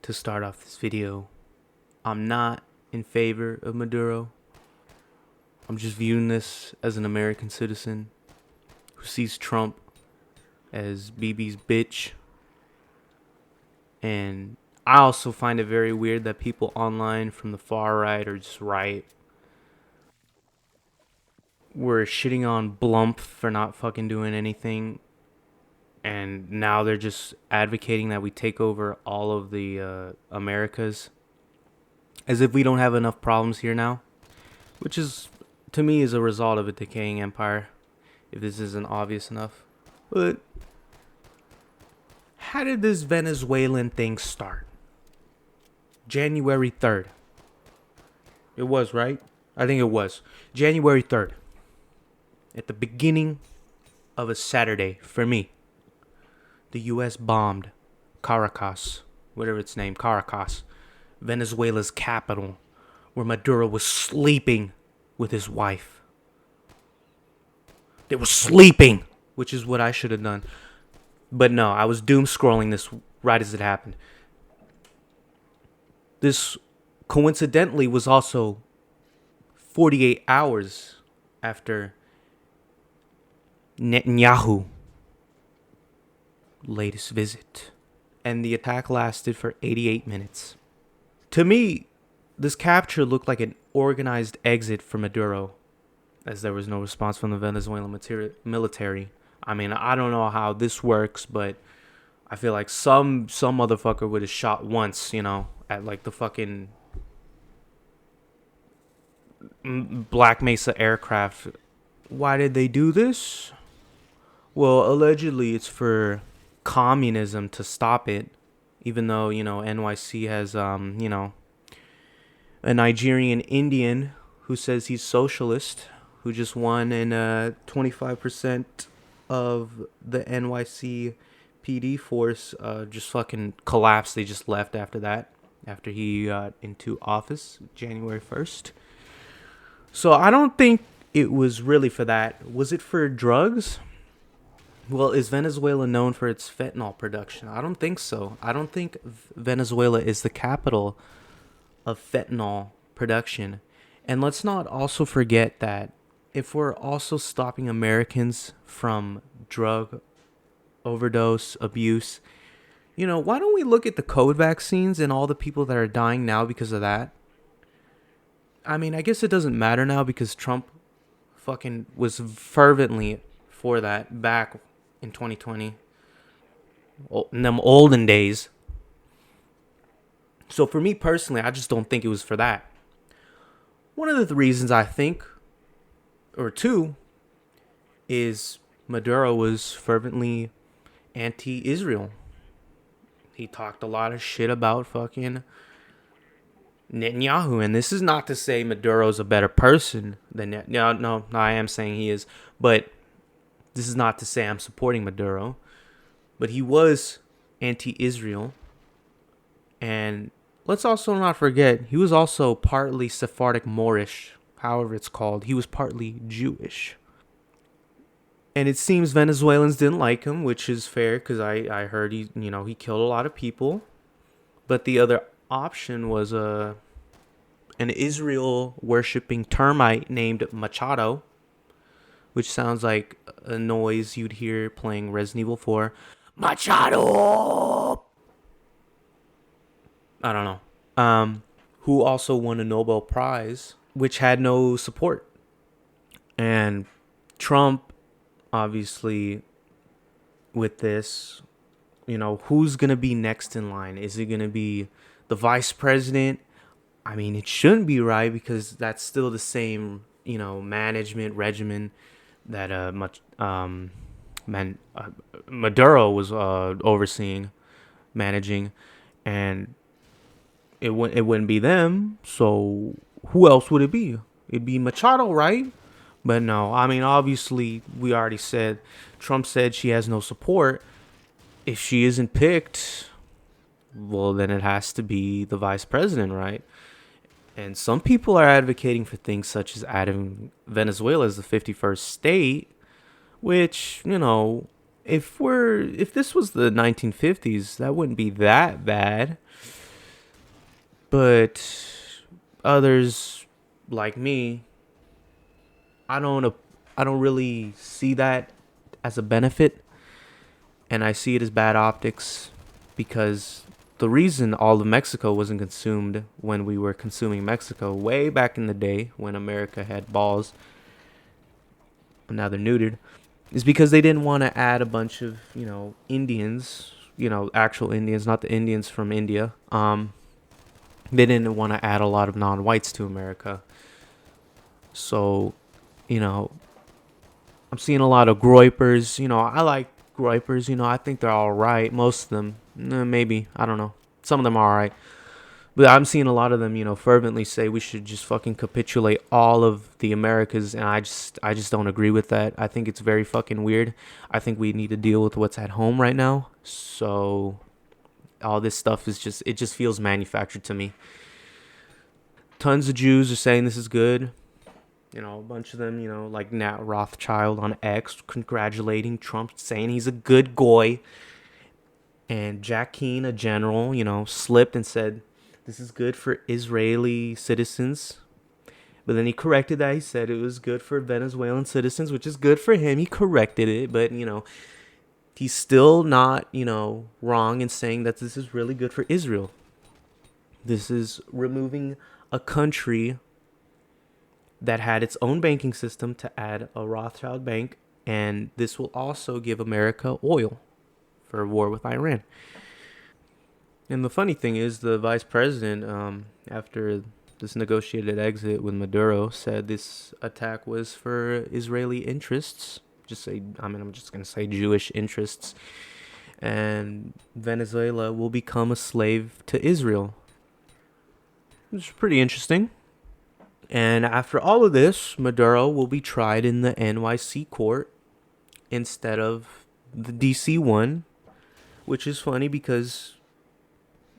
to start off this video. I'm not in favor of Maduro. I'm just viewing this as an American citizen who sees Trump as BB's bitch. And I also find it very weird that people online from the far right or just right were shitting on Blump for not fucking doing anything. And now they're just advocating that we take over all of the Americas. As if we don't have enough problems here now. Which is, to me, is a result of a decaying empire. If this isn't obvious enough. But how did this Venezuelan thing start? January 3rd. It was, right? I think it was. January 3rd. At the beginning of a Saturday, for me, the U.S. bombed Caracas, whatever it's named, Caracas, Venezuela's capital, where Maduro was sleeping with his wife. They were sleeping, which is what I should have done. But no, I was doom scrolling this right as it happened. This coincidentally was also 48 hours after Netanyahu's latest visit. And the attack lasted for 88 minutes. To me, this capture looked like an organized exit for Maduro, as there was no response from the Venezuelan military. I mean, I don't know how this works, but I feel like some motherfucker would have shot once, at like the fucking Black Mesa aircraft. Why did they do this? Well, allegedly it's for communism, to stop it, even though, NYC has, a Nigerian Indian who says he's socialist, who just won, and 25% of the NYC PD force just fucking collapsed. They just left after that, after he got into office January 1st. So I don't think it was really for that. Was it for drugs? Well, is Venezuela known for its fentanyl production? I don't think so. I don't think Venezuela is the capital of fentanyl production. And let's not also forget that if we're also stopping Americans from drug overdose abuse, why don't we look at the COVID vaccines and all the people that are dying now because of that? I mean, I guess it doesn't matter now because Trump fucking was fervently for that back in 2020, in them olden days. So for me personally, I just don't think it was for that. One of the reasons I think, or two, is Maduro was fervently anti-Israel. He talked a lot of shit about fucking Netanyahu, and this is not to say Maduro's a better person than Netanyahu. No, I am saying he is, but this is not to say I'm supporting Maduro. But he was anti-Israel, and let's also not forget, he was also partly Sephardic Moorish, however it's called. He was partly Jewish. And it seems Venezuelans didn't like him, which is fair, because I heard he killed a lot of people. But the other option was an Israel worshipping termite named Machado, which sounds like a noise you'd hear playing Resident Evil 4. Machado! I don't know. Who also won a Nobel Prize, which had no support. And Trump, obviously, with this, who's going to be next in line? Is it going to be the vice president? I mean, it shouldn't be, right? Because that's still the same, management regimen that Maduro was overseeing, managing, and it wouldn't be them. So who else would it be? It'd be Machado, right? But no, I mean, obviously, we already said, Trump said she has no support. If she isn't picked, well, then it has to be the vice president, right? And some people are advocating for things such as adding Venezuela as the 51st state, which, if this was the 1950s, that wouldn't be that bad. But others like me, I don't I don't really see that as a benefit, and I see it as bad optics because the reason all of Mexico wasn't consumed when we were consuming Mexico way back in the day when America had balls, and now they're neutered, is because they didn't want to add a bunch of, Indians, actual Indians, not the Indians from India. They didn't want to add a lot of non-whites to America. So, you know, I'm seeing a lot of groypers. I like groypers. I think they're all right. Most of them, maybe, I don't know. Some of them are all right. But I'm seeing a lot of them, fervently say we should just fucking capitulate all of the Americas, and I just don't agree with that. I think it's very fucking weird. I think we need to deal with what's at home right now. So all this stuff it just feels manufactured to me. Tons of Jews are saying this is good. A bunch of them, like Nat Rothschild on X congratulating Trump, saying he's a good goy. And Jack Keane, a general, slipped and said, this is good for Israeli citizens. But then he corrected that. He said it was good for Venezuelan citizens, which is good for him. He corrected it. But, he's still not, wrong in saying that this is really good for Israel. This is removing a country that had its own banking system to add a Rothschild bank. And this will also give America oil for war with Iran. And the funny thing is, the vice president, after this negotiated exit with Maduro, said this attack was for Israeli interests. I'm just going to say Jewish interests. And Venezuela will become a slave to Israel. Which is pretty interesting. And after all of this, Maduro will be tried in the NYC court instead of the DC one, which is funny because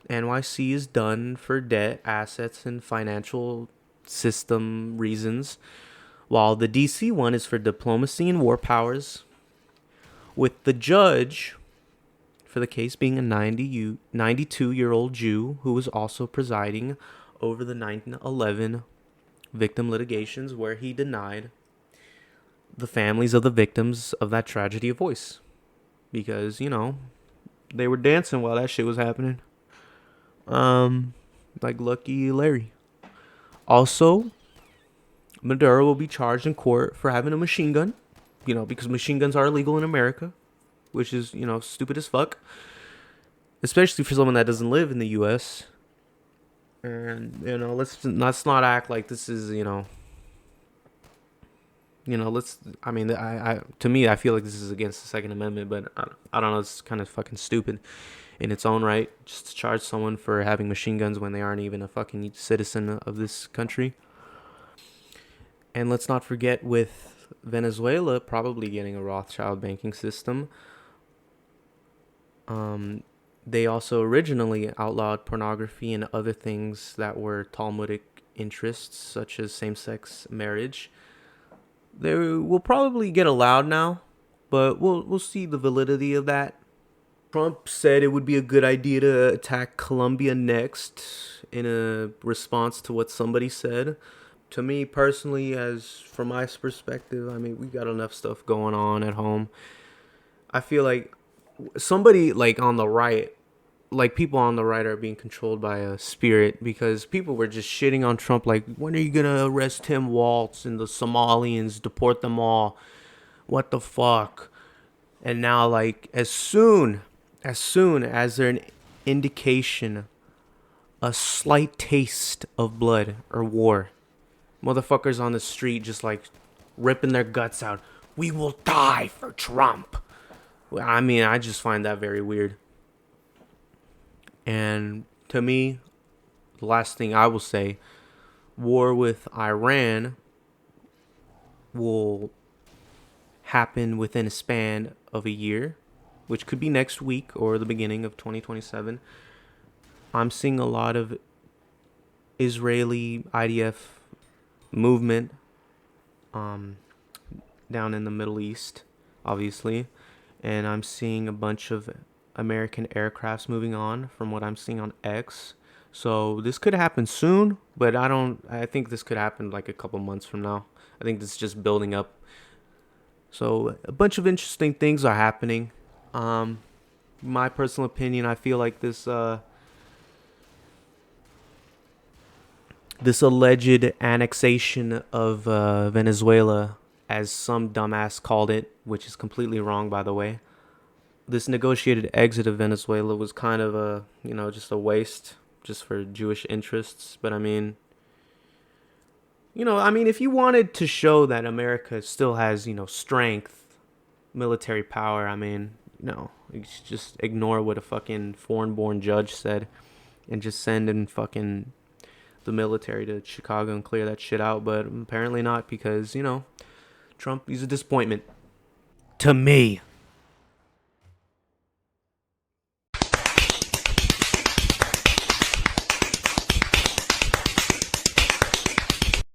NYC is done for debt, assets, and financial system reasons, while the DC one is for diplomacy and war powers, with the judge for the case being a 92-year-old Jew who was also presiding over the 9/11 victim litigations, where he denied the families of the victims of that tragedy a voice. Because, they were dancing while that shit was happening. Like Lucky Larry. Also, Maduro will be charged in court for having a machine gun, because machine guns are illegal in America, which is, stupid as fuck. Especially for someone that doesn't live in the U.S. And, let's not act like this is, to me, I feel like this is against the Second Amendment, but I don't know, it's kind of fucking stupid in its own right, just to charge someone for having machine guns when they aren't even a fucking citizen of this country. And let's not forget, with Venezuela probably getting a Rothschild banking system, they also originally outlawed pornography and other things that were Talmudic interests, such as same-sex marriage. They will probably get allowed now, but we'll see the validity of that. Trump said it would be a good idea to attack Colombia next in a response to what somebody said. To me personally, as from my perspective, we got enough stuff going on at home. I feel like somebody like on the right, like people on the right, are being controlled by a spirit, because people were just shitting on Trump like, when are you gonna arrest Tim Waltz and the Somalians, deport them all? What the fuck? And now, like, as soon as there's an indication, a slight taste of blood or war, motherfuckers on the street just like ripping their guts out. We will die for Trump. I just find that very weird. And to me, the last thing I will say, war with Iran will happen within a span of a year, which could be next week or the beginning of 2027. I'm seeing a lot of Israeli IDF movement down in the Middle East, obviously. And I'm seeing a bunch of American aircrafts moving on from what I'm seeing on X. So this could happen soon, but I don't. I think this could happen like a couple months from now. I think this is just building up. So a bunch of interesting things are happening. Um, my personal opinion, I feel like this alleged annexation of Venezuela, as some dumbass called it, which is completely wrong, by the way. This negotiated exit of Venezuela was kind of a, just a waste, just for Jewish interests. But if you wanted to show that America still has, strength, military power, you should just ignore what a fucking foreign-born judge said and just send in fucking the military to Chicago and clear that shit out. But apparently not, because Trump, he's a disappointment to me.